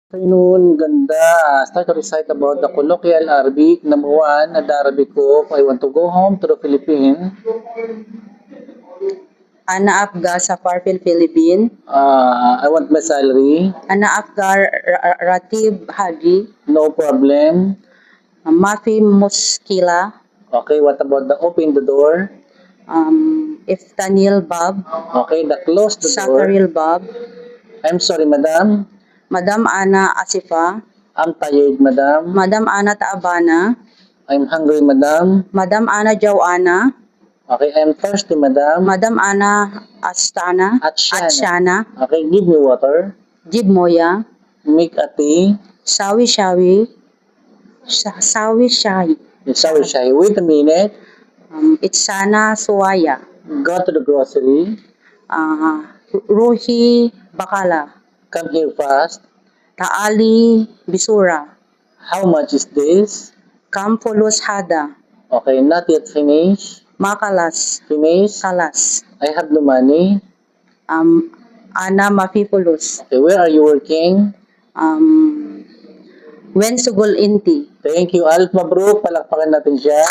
Afternoon, ganda. Start to recite about the colloquial Arabic. Number one, the Arabic ko, I want to go home to the Philippines. Ana Afgar Safar Philippine. I want my salary. Ana Afgar Ratib Haji. No problem. Mafi Muskila. Okay, what about the open the door? Iftanil Bab. Okay, the close the door. Sakaril Bab. I'm sorry, madam. Madam Ana Asifa. I'm tired, madam. Madam Ana Taabana. I'm hungry, madam. Madam Ana Jawana. Okay, I'm thirsty, madam. Madam Ana Astana. Atshana. Okay, give me water. Jib Moya. Make a tea. Sawi Shawi. Sawi Shahi. Sorry, Shai. Wait a minute. Itsana Suwaya. Go to the grocery. Ruhi Bakala. Come here fast. Taali Bisura. How much is this? Kampulos Hada. Okay, not yet finished. Makalas. Finish. Kalas. I have no money. Ana Mafipulos. Okay, where are you working? Wen Sugol Inti. Thank you. Alf Mabruk. Palakpakan natin siya.